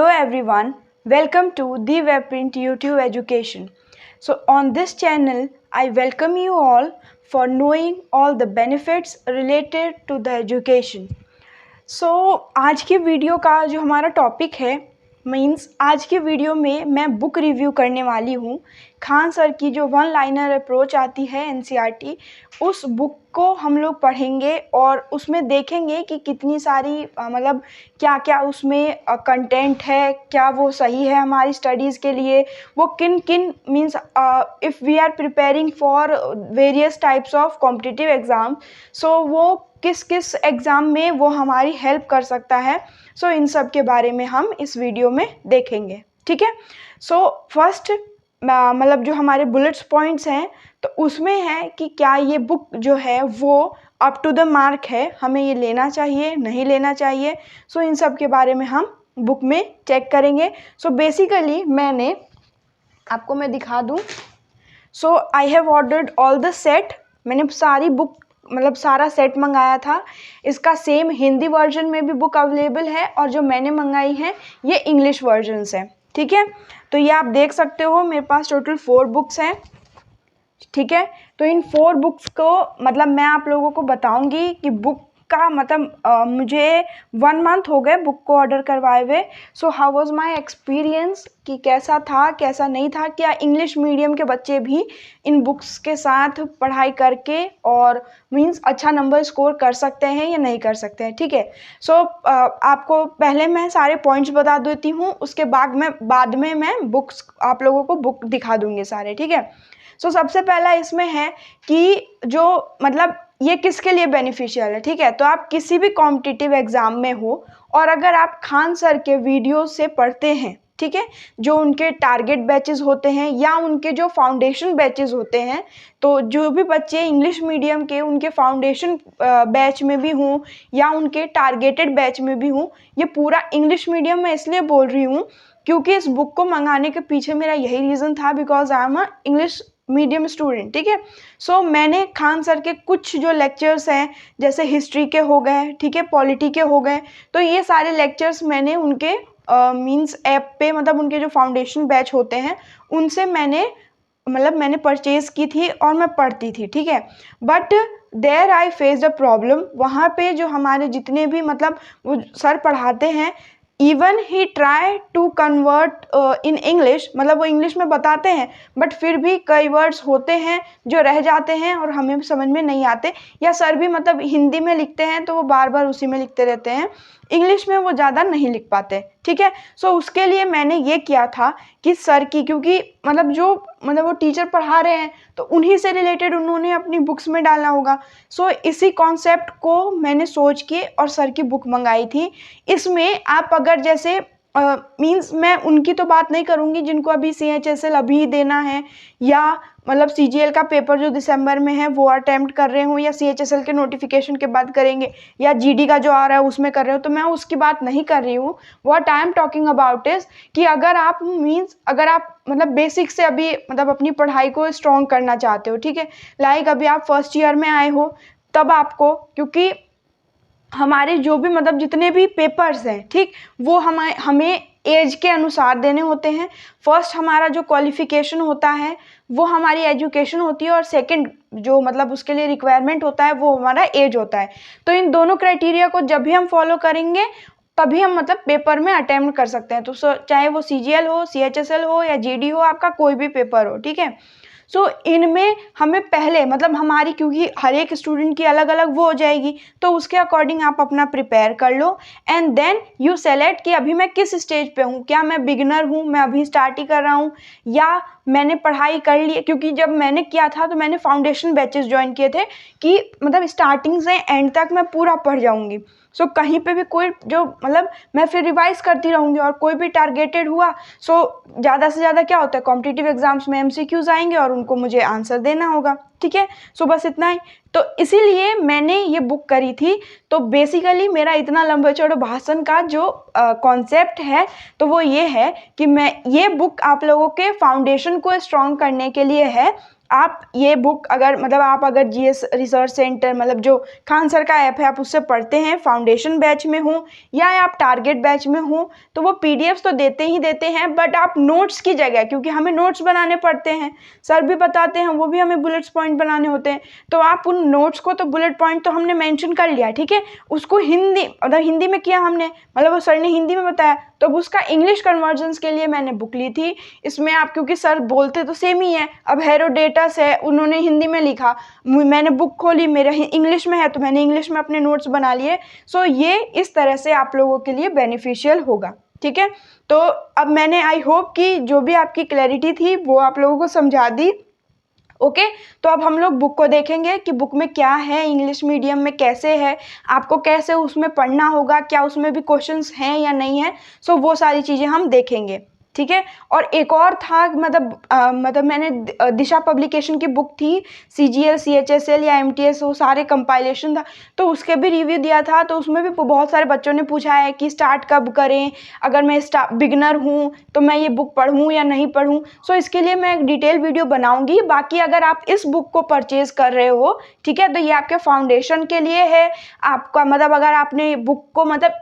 Hello everyone, welcome to the Webprint YouTube Education. So on this channel, I welcome you all for knowing all the benefits related to the education. आज की video का जो हमारा topic है आज की video में मैं बुक रिव्यू करने वाली हूँ। खान सर की जो वन लाइनर अप्रोच आती है एनसीईआरटी, उस बुक को हम लोग पढ़ेंगे और उसमें देखेंगे कि कितनी सारी मतलब क्या क्या उसमें कंटेंट है, क्या वो सही है हमारी स्टडीज़ के लिए, वो किन किन means if we are preparing for various types of competitive exam, so वो किस किस एग्ज़ाम में वो हमारी हेल्प कर सकता है। इन सब के बारे में हम इस वीडियो में देखेंगे, ठीक है। फर्स्ट मतलब जो हमारे बुलेट्स पॉइंट्स हैं तो उसमें है कि क्या ये बुक जो है वो अप टू द मार्क है, हमें ये लेना चाहिए नहीं लेना चाहिए। इन सब के बारे में हम बुक में चेक करेंगे। बेसिकली मैं दिखा दूँ। I have ordered all the set. मैंने सारी बुक मतलब सारा सेट मंगाया था। इसका सेम हिंदी वर्जन में भी बुक अवेलेबल है और जो मैंने मंगाई है ये इंग्लिश वर्जन है, ठीक है। तो ये आप देख सकते हो मेरे पास टोटल 4 बुक्स हैं, ठीक है। तो इन 4 बुक्स को मतलब मैं आप लोगों को बताऊंगी कि बुक का मतलब मुझे 1 मंथ हो गए बुक को ऑर्डर करवाए हुए। हाउ वाज माय एक्सपीरियंस, कि कैसा था कैसा नहीं था, क्या इंग्लिश मीडियम के बच्चे भी इन बुक्स के साथ पढ़ाई करके और मींस अच्छा नंबर स्कोर कर सकते हैं या नहीं कर सकते हैं, ठीक है। आपको पहले मैं सारे पॉइंट्स बता देती हूँ, उसके बाद में मैं बुक्स आप लोगों को बुक दिखा दूँगी सारे, ठीक है। सबसे पहला इसमें है कि जो मतलब ये किसके लिए बेनिफिशियल है, ठीक है। तो आप किसी भी कॉम्पिटिटिव एग्ज़ाम में हो और अगर आप खान सर के वीडियो से पढ़ते हैं, ठीक है, जो उनके टारगेट बैचेस होते हैं या उनके जो फाउंडेशन बैचेस होते हैं, तो जो भी बच्चे इंग्लिश मीडियम के उनके फाउंडेशन बैच में भी हों या उनके टारगेटेड बैच में भी हों, ये पूरा इंग्लिश मीडियम में इसलिए बोल रही हूँ क्योंकि इस बुक को मंगाने के पीछे मेरा यही रीज़न था, because I am a English medium student, ठीक है। मैंने खान सर के कुछ जो लेक्चर्स हैं जैसे हिस्ट्री के हो गए, ठीक है, पॉलिटी के हो गए, तो ये सारे लेक्चर्स मैंने उनके मींस ऐप पे मतलब उनके जो फाउंडेशन बैच होते हैं उनसे मैंने परचेज़ की थी और मैं पढ़ती थी, ठीक है। But there I faced a problem. वहाँ पे जो हमारे जितने भी मतलब वो सर पढ़ाते हैं, even he try to convert in English, मतलब वो इंग्लिश में बताते हैं बट फिर भी कई वर्ड्स होते हैं जो रह जाते हैं और हमें समझ में नहीं आते, या सर भी मतलब हिंदी में लिखते हैं तो वो बार बार उसी में लिखते रहते हैं, इंग्लिश में वो ज़्यादा नहीं लिख पाते, ठीक है। उसके लिए मैंने ये किया था कि सर की, क्योंकि मतलब वो टीचर पढ़ा रहे हैं तो उन्हीं से रिलेटेड उन्होंने अपनी बुक्स में डालना होगा। इसी कॉन्सेप्ट को मैंने सोच के और सर की बुक मंगाई थी। इसमें आप अगर जैसे मींस मैं उनकी तो बात नहीं करूँगी जिनको अभी CHSL अभी देना है या मतलब CGL का पेपर जो दिसंबर में है वो अटेम्प्ट कर रहे हो या CHSL के नोटिफिकेशन के बाद करेंगे या GD का जो आ रहा है उसमें कर रहे हो, तो मैं उसकी बात नहीं कर रही हूँ। What I am talking about is कि अगर आप मतलब बेसिक से अभी मतलब अपनी पढ़ाई को स्ट्रॉन्ग करना चाहते हो, ठीक है, लाइक अभी आप फर्स्ट ईयर में आए हो, तब आपको, क्योंकि हमारे जो भी मतलब जितने भी पेपर्स हैं, ठीक, वो हमें एज के अनुसार देने होते हैं। फर्स्ट हमारा जो क्वालिफिकेशन होता है वो हमारी एजुकेशन होती है और सेकंड जो मतलब उसके लिए रिक्वायरमेंट होता है वो हमारा एज होता है। तो इन दोनों क्राइटेरिया को जब भी हम फॉलो करेंगे तभी हम मतलब पेपर में अटेम्प्ट कर सकते हैं। तो चाहे वो CGL हो, CHSL हो या GD हो, आपका कोई भी पेपर हो, ठीक है। इनमें हमें पहले मतलब हमारी, क्योंकि हर एक स्टूडेंट की अलग अलग वो हो जाएगी, तो उसके अकॉर्डिंग आप अपना प्रिपेयर कर लो एंड देन यू सेलेक्ट कि अभी मैं किस स्टेज पे हूँ, क्या मैं बिगिनर हूँ, मैं अभी स्टार्ट ही कर रहा हूँ, या मैंने पढ़ाई कर ली। क्योंकि जब मैंने किया था तो मैंने फाउंडेशन बैचेस ज्वाइन किए थे कि मतलब स्टार्टिंग से एंड तक मैं पूरा पढ़ जाऊँगी। कहीं पे भी कोई जो मतलब मैं फिर रिवाइज करती रहूँगी और कोई भी टारगेटेड हुआ, ज़्यादा से ज़्यादा क्या होता है कॉम्पिटिटिव एग्जाम्स में MCQs आएंगे और उनको मुझे आंसर देना होगा, ठीक है। बस इतना ही। तो इसीलिए मैंने ये बुक करी थी। तो बेसिकली मेरा इतना लंबा चौड़ा भाषण का जो कॉन्सेप्ट है तो वो ये है कि मैं ये बुक आप लोगों के फाउंडेशन को स्ट्रॉन्ग करने के लिए है। आप ये बुक अगर मतलब आप अगर जीएस रिसर्च सेंटर मतलब जो खान सर का ऐप है आप उससे पढ़ते हैं, फाउंडेशन बैच में हो या आप टारगेट बैच में हो, तो वो पीडीएफ्स तो देते ही देते हैं, बट आप नोट्स की जगह, क्योंकि हमें नोट्स बनाने पड़ते हैं, सर भी बताते हैं, वो भी हमें बुलेट्स पॉइंट बनाने होते हैं, तो आप उन नोट्स को तो बुलेट पॉइंट तो हमने मेंशन कर लिया, ठीक है, उसको हिंदी मतलब हिंदी में किया हमने, मतलब वो सर ने हिंदी में बताया, तो अब उसका इंग्लिश कन्वर्जन्स के लिए मैंने बुक ली थी। इसमें आप क्योंकि सर बोलते तो सेम ही है, अब हेरोडेटस है उन्होंने हिंदी में लिखा, मैंने बुक खोली मेरा इंग्लिश में है तो मैंने इंग्लिश में अपने नोट्स बना लिए। सो ये इस तरह से आप लोगों के लिए बेनिफिशियल होगा, ठीक है। तो अब मैंने आई होप कि जो भी आपकी क्लैरिटी थी वो आप लोगों को समझा दी। ओके तो अब हम लोग बुक को देखेंगे कि बुक में क्या है, इंग्लिश मीडियम में कैसे है, आपको कैसे उसमें पढ़ना होगा, क्या उसमें भी क्वेश्चंस हैं या नहीं है। सो वो सारी चीज़ें हम देखेंगे, ठीक है। और एक और था मतलब मैंने दिशा पब्लिकेशन की बुक थी, सीजीएल सीएचएसएल या एमटीएस, वो सारे कंपाइलेशन था, तो उसके भी रिव्यू दिया था, तो उसमें भी बहुत सारे बच्चों ने पूछा है कि स्टार्ट कब करें, अगर मैं बिगनर हूँ तो मैं ये बुक पढ़ूँ या नहीं पढ़ूँ। सो इसके लिए मैं एक डिटेल वीडियो बनाऊंगी। बाकी अगर आप इस बुक को परचेज कर रहे हो, ठीक है, तो ये आपके फाउंडेशन के लिए है, आपका मतलब अगर आपने बुक को मतलब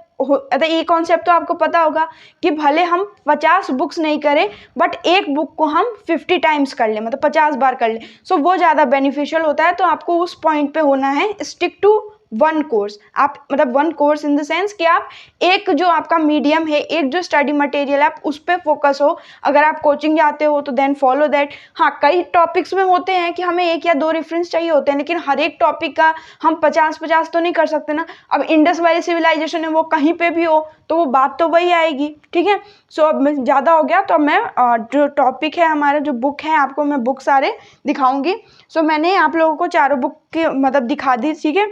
ये कॉन्सेप्ट तो आपको पता होगा कि भले हम 50 बुक्स नहीं करें बट एक बुक को हम 50 टाइम्स कर लें, मतलब 50 बार कर लें, सो वो ज़्यादा बेनिफिशियल होता है। तो आपको उस पॉइंट पे होना है, स्टिक टू वन कोर्स। आप मतलब one course in the sense कि आप एक जो आपका मीडियम है, एक जो स्टडी मटेरियल है, आप उस पर फोकस हो। अगर आप कोचिंग जाते हो तो देन फॉलो दैट। हाँ, कई टॉपिक्स में होते हैं कि हमें 1 या 2 रेफरेंस चाहिए होते हैं, लेकिन हर एक टॉपिक का हम 50-50 तो नहीं कर सकते ना। अब इंडस वैली सिविलाइजेशन है, वो कहीं पे भी हो तो वो बात तो वही आएगी, ठीक है। सो अब ज़्यादा हो गया, तो मैं जो टॉपिक है हमारा, जो बुक है, आपको मैं बुक सारे दिखाऊंगी। सो मैंने आप लोगों को चारों बुक की मतलब दिखा दी, ठीक है।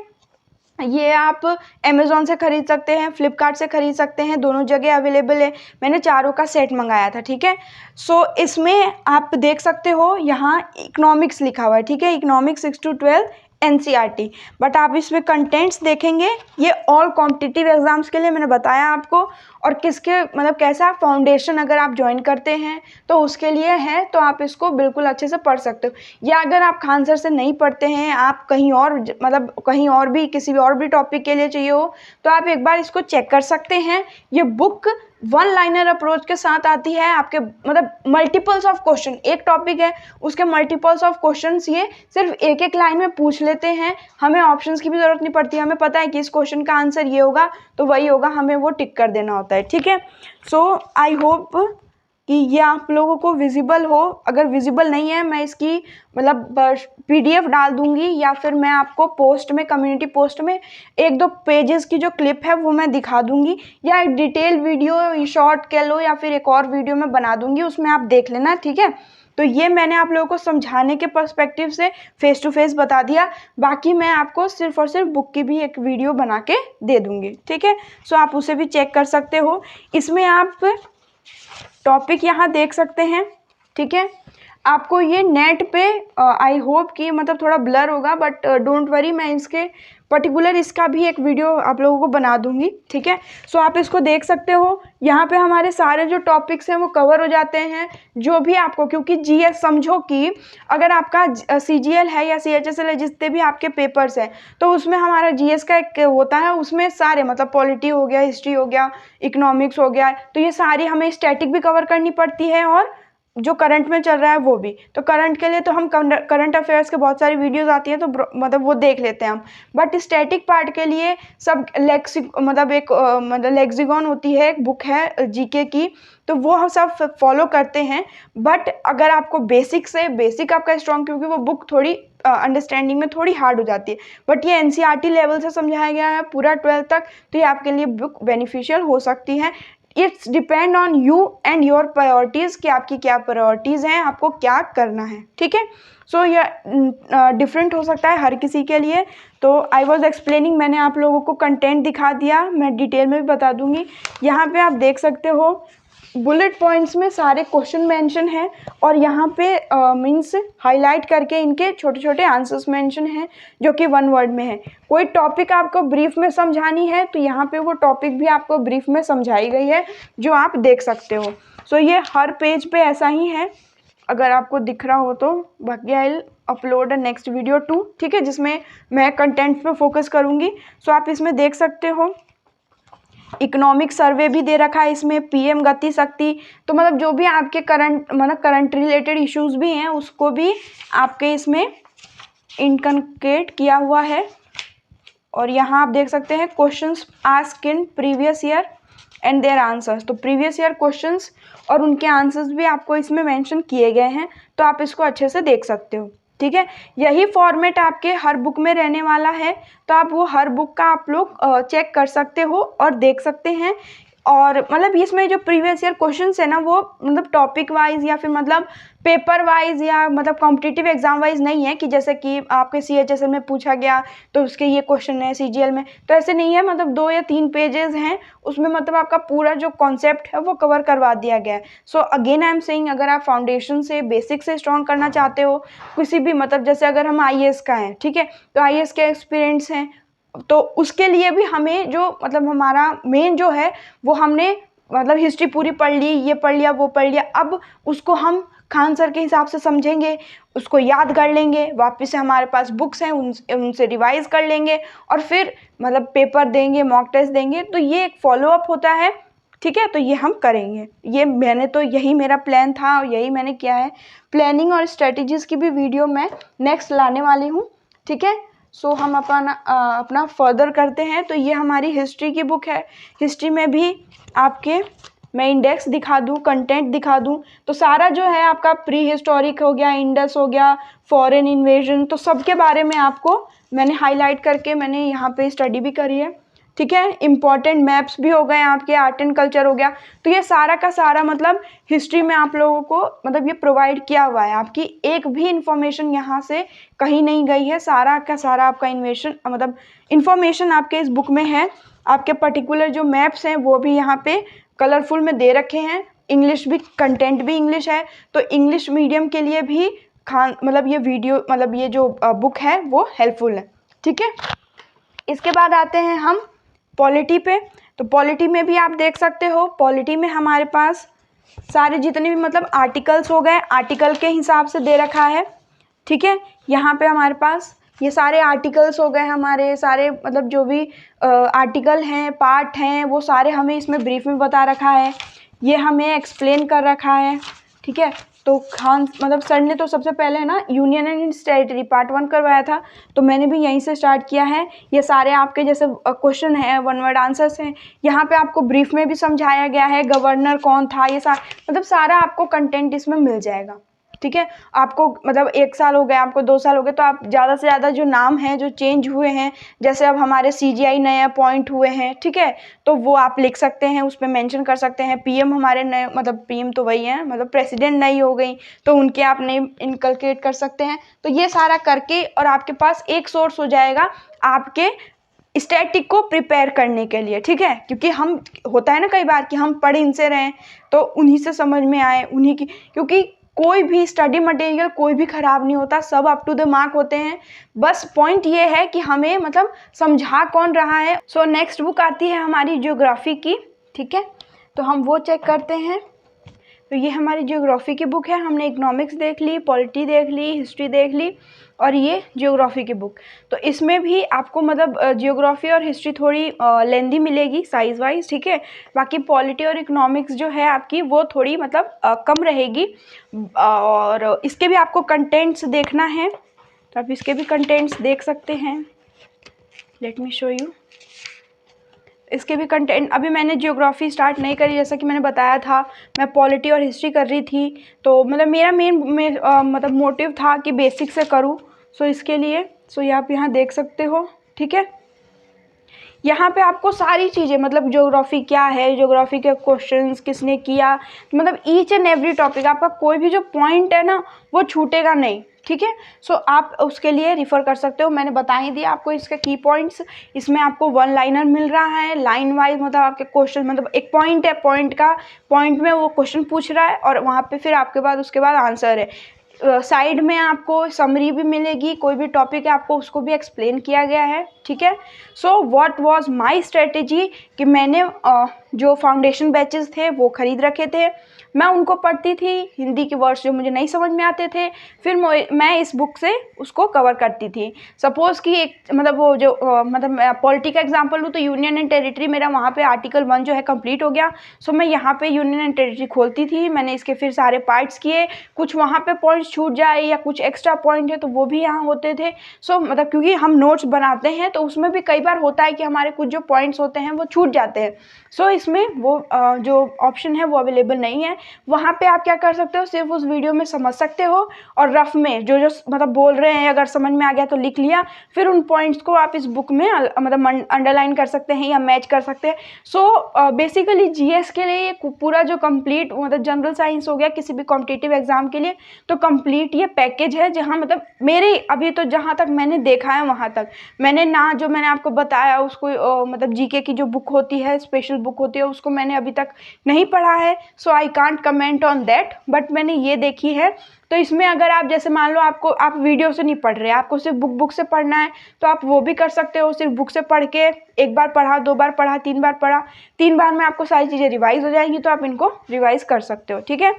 ये आप अमेज़ॉन से ख़रीद सकते हैं, फ्लिपकार्ट से ख़रीद सकते हैं, दोनों जगह अवेलेबल है। मैंने चारों का सेट मंगाया था, ठीक है। सो इसमें आप देख सकते हो यहाँ इकोनॉमिक्स लिखा हुआ है, ठीक है, इकोनॉमिक्स 6 to 12 एनसीईआरटी। बट आप इसमें कंटेंट्स देखेंगे, ये ऑल कॉम्पिटिटिव एग्जाम्स के लिए मैंने बताया आपको, और किसके मतलब कैसा फाउंडेशन अगर आप ज्वाइन करते हैं तो उसके लिए है, तो आप इसको बिल्कुल अच्छे से पढ़ सकते हो। या अगर आप खान सर से नहीं पढ़ते हैं, आप कहीं और मतलब कहीं और भी किसी भी और भी टॉपिक के लिए चाहिए हो, तो आप एक बार इसको चेक कर सकते हैं। ये बुक वन लाइनर अप्रोच के साथ आती है, आपके मतलब मल्टीपल्स ऑफ क्वेश्चन, एक टॉपिक है उसके मल्टीपल्स ऑफ क्वेश्चंस ये सिर्फ एक एक लाइन में पूछ लेते हैं, हमें ऑप्शंस की भी ज़रूरत नहीं पड़ती, हमें पता है कि इस क्वेश्चन का आंसर ये होगा तो वही होगा, हमें वो टिक कर देना होता है, ठीक है। सो आई होप कि ये आप लोगों को विजिबल हो। अगर विजिबल नहीं है, मैं इसकी मतलब पीडीएफ डाल दूंगी, या फिर मैं आपको पोस्ट में, कम्युनिटी पोस्ट में 1-2 पेजेस की जो क्लिप है वो मैं दिखा दूंगी, या एक डिटेल वीडियो शॉर्ट कह लो, या फिर एक और वीडियो मैं बना दूंगी, उसमें आप देख लेना, ठीक है। तो ये मैंने आप लोगों को समझाने के पर्सपेक्टिव से फेस टू फेस बता दिया। बाकी मैं आपको सिर्फ और सिर्फ बुक की भी एक वीडियो बना के दे दूंगी, ठीक है। सो आप उसे भी चेक कर सकते हो। इसमें आप टॉपिक यहाँ देख सकते हैं, ठीक है। आपको ये नेट पे आई होप कि मतलब थोड़ा ब्लर होगा, बट डोंट वरी, मैं इसके पर्टिकुलर इसका भी एक वीडियो आप लोगों को बना दूंगी, ठीक है। सो आप इसको देख सकते हो। यहाँ पे हमारे सारे जो टॉपिक्स हैं वो कवर हो जाते हैं, जो भी आपको, क्योंकि जीएस समझो कि अगर आपका सीजीएल है या सीएचएसएल है, जितने भी आपके पेपर्स हैं, तो उसमें हमारा जीएस का एक होता है, उसमें सारे मतलब पॉलिटी हो गया, हिस्ट्री हो गया, इकोनॉमिक्स हो गया, तो ये सारी हमें स्टैटिक भी कवर करनी पड़ती है, और जो करंट में चल रहा है वो भी। तो करंट के लिए तो हम करंट अफेयर्स के बहुत सारी वीडियोस आती हैं, तो मतलब वो देख लेते हैं हम। बट स्टैटिक पार्ट के लिए सब मतलब एक मतलब लेक्सिकॉन होती है, एक बुक है जीके की, तो वो हम सब फॉलो करते हैं। बट अगर आपको बेसिक आपका स्ट्रॉन्ग, क्योंकि वो बुक थोड़ी अंडरस्टैंडिंग में थोड़ी हार्ड हो जाती है, बट ये एनसीईआरटी लेवल से समझाया गया है पूरा 12th तक, तो ये आपके लिए बुक बेनिफिशियल हो सकती है। It's depend on you and your priorities, कि आपकी क्या प्रायोरिटीज़ हैं, आपको क्या करना है, ठीक है। सो ये डिफरेंट हो सकता है हर किसी के लिए। तो आई वॉज एक्सप्लेनिंग, मैंने आप लोगों को कंटेंट दिखा दिया, मैं डिटेल में भी बता दूंगी। यहाँ पे आप देख सकते हो बुलेट पॉइंट्स में सारे क्वेश्चन मेंशन हैं, और यहाँ पे मीन्स हाईलाइट करके इनके छोटे छोटे आंसर्स मेंशन हैं, जो कि 1 वर्ड में है। कोई टॉपिक आपको ब्रीफ में समझानी है तो यहाँ पे वो टॉपिक भी आपको ब्रीफ में समझाई गई है, जो आप देख सकते हो। सो ये हर पेज पे ऐसा ही है। अगर आपको दिख रहा हो तो। बाकी I upload a next video too, ठीक है, जिसमें मैं कंटेंट पे फोकस करूँगी। सो आप इसमें देख सकते हो इकोनॉमिक सर्वे भी दे रखा है इसमें, पीएम गति शक्ति, तो मतलब जो भी आपके करंट रिलेटेड इश्यूज भी हैं उसको भी आपके इसमें इनकनकेट किया हुआ है। और यहाँ आप देख सकते हैं questions asked in previous year and their answers, तो प्रीवियस ईयर क्वेश्चंस और उनके आंसर्स भी आपको इसमें मेंशन किए गए हैं, तो आप इसको अच्छे से देख सकते हो, ठीक है। यही फॉर्मेट आपके हर बुक में रहने वाला है, तो आप वो हर बुक का आप लोग चेक कर सकते हो और देख सकते हैं। और मतलब इसमें जो प्रीवियस ईयर क्वेश्चंस है ना वो मतलब टॉपिक वाइज या फिर मतलब पेपर वाइज या मतलब कॉम्पिटिटिव एग्जाम वाइज नहीं है कि जैसे कि आपके CHSL में पूछा गया तो उसके ये क्वेश्चन है, CGL में तो ऐसे नहीं है। मतलब 2 या 3 पेजेस हैं उसमें, मतलब आपका पूरा जो कॉन्सेप्ट है वो कवर करवा दिया गया है। So again I am saying, अगर आप फाउंडेशन से बेसिक से स्ट्रॉन्ग करना चाहते हो किसी भी, मतलब जैसे अगर हम IAS का हैं, ठीक है, तो IAS के एक्सपीरियंस हैं, तो उसके लिए भी हमें जो मतलब हमारा मेन जो है वो हमने मतलब हिस्ट्री पूरी पढ़ ली, ये पढ़ लिया, वो पढ़ लिया, अब उसको हम खान सर के हिसाब से समझेंगे, उसको याद कर लेंगे, वापस से हमारे पास बुक्स हैं उनसे रिवाइज कर लेंगे और फिर मतलब पेपर देंगे, मॉक टेस्ट देंगे। तो ये एक फॉलोअप होता है, ठीक है, तो ये हम करेंगे। ये मैंने तो यही मेरा प्लान था और यही मैंने किया है। प्लानिंग और स्ट्रेटजीज़ की भी वीडियो मैं नेक्स्ट लाने वाली हूँ, ठीक है। सो हम अपना फर्दर करते हैं। तो ये हमारी हिस्ट्री की बुक है। हिस्ट्री में भी आपके मैं इंडेक्स दिखा दूँ, कंटेंट दिखा दूँ, तो सारा जो है आपका प्री हिस्टोरिक हो गया, इंडस हो गया, फॉरेन इन्वेजन, तो सबके बारे में आपको मैंने हाईलाइट करके मैंने यहाँ पे स्टडी भी करी है, ठीक है। इम्पॉर्टेंट मैप्स भी हो गए आपके, आर्ट एंड कल्चर हो गया, तो ये सारा का सारा मतलब हिस्ट्री में आप लोगों को मतलब ये प्रोवाइड किया हुआ है। आपकी एक भी इंफॉर्मेशन यहाँ से कहीं नहीं गई है, सारा का सारा आपका इंफॉर्मेशन आपके इस बुक में है। आपके पर्टिकुलर जो मैप्स हैं वो भी यहाँ पे कलरफुल में दे रखे हैं। इंग्लिश भी, कंटेंट भी इंग्लिश है, तो इंग्लिश मीडियम के लिए भी मतलब ये वीडियो मतलब ये जो बुक है वो हेल्पफुल है, ठीक है। इसके बाद आते हैं हम पॉलिटी पे। तो पॉलिटी में भी आप देख सकते हो, पॉलिटी में हमारे पास सारे जितने भी मतलब आर्टिकल्स हो गए, आर्टिकल के हिसाब से दे रखा है, ठीक है। यहाँ पे हमारे पास ये सारे आर्टिकल्स हो गए, हमारे सारे मतलब जो भी आर्टिकल हैं, पार्ट हैं, वो सारे हमें इसमें ब्रीफ में बता रखा है, ये हमें एक्सप्लेन कर रखा है, ठीक है। तो खान मतलब सर ने तो सबसे पहले ना यूनियन एंड टेरिटरी पार्ट 1 करवाया था, तो मैंने भी यहीं से स्टार्ट किया है। ये सारे आपके जैसे क्वेश्चन हैं, 1 वर्ड आंसर्स हैं, यहाँ पे आपको ब्रीफ में भी समझाया गया है, गवर्नर कौन था, ये मतलब सारा आपको कंटेंट इसमें मिल जाएगा, ठीक है। आपको मतलब 1 साल हो गया, आपको 2 साल हो गए, तो आप ज़्यादा से ज़्यादा जो नाम हैं जो चेंज हुए हैं, जैसे अब हमारे CGI नए अपॉइंट हुए हैं, ठीक है, तो वो आप लिख सकते हैं, उस पर मेंशन कर सकते हैं। PM हमारे नए, मतलब PM तो वही हैं, मतलब प्रेसिडेंट नई हो गई तो उनके आप नेम इनकलकेट कर सकते हैं। तो ये सारा करके और आपके पास एक सोर्स हो जाएगा आपके स्टैटिक को प्रिपेयर करने के लिए, ठीक है। क्योंकि हम होता है ना कई बार कि हम पढ़ इनसे रहें तो उन्हीं से समझ में आए, उन्हीं की, क्योंकि कोई भी स्टडी मटेरियल कोई भी ख़राब नहीं होता, सब अप टू द मार्क होते हैं। बस पॉइंट ये है कि हमें मतलब समझा कौन रहा है। सो नेक्स्ट बुक आती है हमारी ज्योग्राफी की, ठीक है, तो हम वो चेक करते हैं। तो ये हमारी ज्योग्राफी की बुक है। हमने इकोनॉमिक्स देख ली, पॉलिटी देख ली, हिस्ट्री देख ली और ये ज्योग्राफी की बुक। तो इसमें भी आपको मतलब ज्योग्राफी और हिस्ट्री थोड़ी लेंदी मिलेगी साइज़ वाइज, ठीक है। बाकी पॉलिटी और इकोनॉमिक्स जो है आपकी वो थोड़ी मतलब कम रहेगी। और इसके भी आपको कंटेंट्स देखना है, तो आप इसके भी कंटेंट्स देख सकते हैं। लेट मी शो यू इसके भी कंटेंट। अभी मैंने ज्योग्राफी स्टार्ट नहीं करी, जैसा कि मैंने बताया था, मैं पॉलिटी और हिस्ट्री कर रही थी, तो मतलब मेरा मेन मतलब मोटिव था कि बेसिक से करूँ। सो इसके लिए ये आप यहाँ देख सकते हो, ठीक है। यहाँ पे आपको सारी चीज़ें मतलब ज्योग्राफी क्या है, ज्योग्राफी के क्वेश्चंस किसने किया, मतलब ईच एंड एवरी टॉपिक, आपका कोई भी जो पॉइंट है ना वो छूटेगा नहीं, ठीक है। सो आप उसके लिए रिफ़र कर सकते हो। मैंने बता ही दिया आपको इसके की पॉइंट्स। इसमें आपको 1 लाइनर मिल रहा है, लाइन वाइज मतलब आपके क्वेश्चन, मतलब एक पॉइंट है, पॉइंट में वो क्वेश्चन पूछ रहा है और वहाँ पे फिर आपके बाद उसके बाद आंसर है। साइड में आपको समरी भी मिलेगी, कोई भी टॉपिक है आपको उसको भी एक्सप्लेन किया गया है, ठीक है। So what was my strategy कि मैंने जो फाउंडेशन बैचेस थे वो ख़रीद रखे थे, मैं उनको पढ़ती थी, हिंदी के वर्ड्स जो मुझे नहीं समझ में आते थे फिर मैं इस बुक से उसको कवर करती थी। सपोज़ कि एक मतलब वो जो मतलब मैं पॉलिटी का एग्जांपल लूँ तो यूनियन एंड टेरिटरी मेरा वहाँ पे आर्टिकल 1 जो है कंप्लीट हो गया। सो मैं यहाँ पे यूनियन एंड टेरिटरी खोलती थी, मैंने इसके फिर सारे पार्ट्स किए, कुछ वहाँ पे पॉइंट्स छूट जाए या कुछ एक्स्ट्रा पॉइंट है तो वो भी यहाँ होते थे। सो मतलब क्योंकि हम नोट्स बनाते हैं तो उसमें भी कई बार होता है कि हमारे कुछ जो पॉइंट्स होते हैं वो छूट जाते हैं। सो इसमें वो जो ऑप्शन है वो अवेलेबल नहीं है। वहाँ पे आप क्या कर सकते हो, सिर्फ उस वीडियो में समझ सकते हो और रफ में जो जो मतलब बोल रहे हैं अगर समझ में आ गया तो लिख लिया, फिर उन पॉइंट्स को आप इस बुक में मतलब अंडरलाइन कर सकते हैं या मैच कर सकते हैं। सो बेसिकली जीएस के लिए पूरा जो कंप्लीट मतलब जनरल साइंस हो गया किसी भी कॉम्पिटिटिव एग्जाम के लिए तो कंप्लीट ये पैकेज है, जहाँ मतलब मेरे अभी तो जहाँ तक मैंने देखा है वहाँ तक मैंने ना जो मैंने आपको बताया उसको मतलब जीके की जो बुक होती है स्पेशल बुक होती है उसको मैंने अभी तक नहीं पढ़ा है। So I can't comment on that, but मैंने ये देखी है। तो इसमें अगर आप जैसे मान लो आपको आप वीडियो से नहीं पढ़ रहे, आपको सिर्फ बुक से पढ़ना है तो आप वो भी कर सकते हो। सिर्फ बुक से पढ़ के एक बार पढ़ा, 2 बार पढ़ा, 3 बार पढ़ा, 3 बार में आपको सारी चीज़ें रिवाइज हो जाएंगी तो आप इनको रिवाइज कर सकते हो। ठीक है,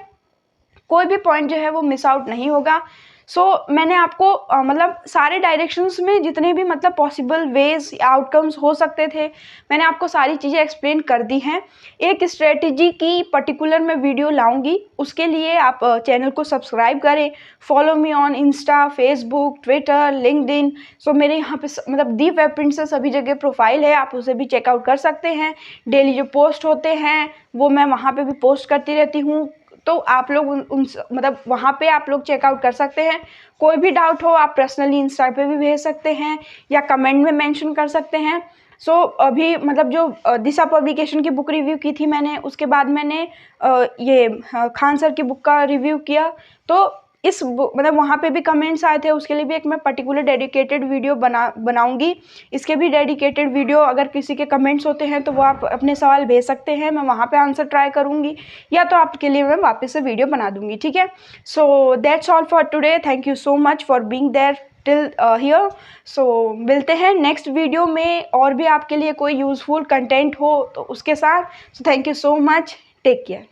कोई भी पॉइंट जो है वो मिस आउट नहीं होगा। सो मैंने आपको मतलब सारे डायरेक्शंस में जितने भी मतलब पॉसिबल वेज आउटकम्स हो सकते थे मैंने आपको सारी चीज़ें एक्सप्लेन कर दी हैं। एक स्ट्रेटजी की पर्टिकुलर मैं वीडियो लाऊंगी, उसके लिए आप चैनल को सब्सक्राइब करें, follow me on Insta, Facebook, Twitter, LinkedIn. So मेरे यहाँ पे मतलब दी वेब प्रिंट से सभी जगह प्रोफाइल है, आप उसे भी चेकआउट कर सकते हैं। डेली जो पोस्ट होते हैं वो मैं वहाँ पे भी पोस्ट करती रहती हूँ, तो आप लोग उन मतलब वहाँ पे आप लोग चेकआउट कर सकते हैं। कोई भी डाउट हो आप पर्सनली इंस्टा पे भी भेज सकते हैं या कमेंट में मेंशन कर सकते हैं। सो अभी मतलब जो दिशा पब्लिकेशन की बुक रिव्यू की थी मैंने, उसके बाद मैंने ये खान सर की बुक का रिव्यू किया, तो इस मतलब वहाँ पे भी कमेंट्स आए थे, उसके लिए भी एक मैं पर्टिकुलर डेडिकेटेड वीडियो बनाऊंगी। इसके भी डेडिकेटेड वीडियो अगर किसी के कमेंट्स होते हैं तो वो आप अपने सवाल भेज सकते हैं, मैं वहाँ पे आंसर ट्राई करूँगी या तो आपके लिए मैं वापस से वीडियो बना दूँगी। ठीक है, so that's all for today, thank you so much for being there till here. So मिलते हैं नेक्स्ट वीडियो में और भी आपके लिए कोई यूज़फुल कंटेंट हो तो उसके साथ। So thank you so much, take care.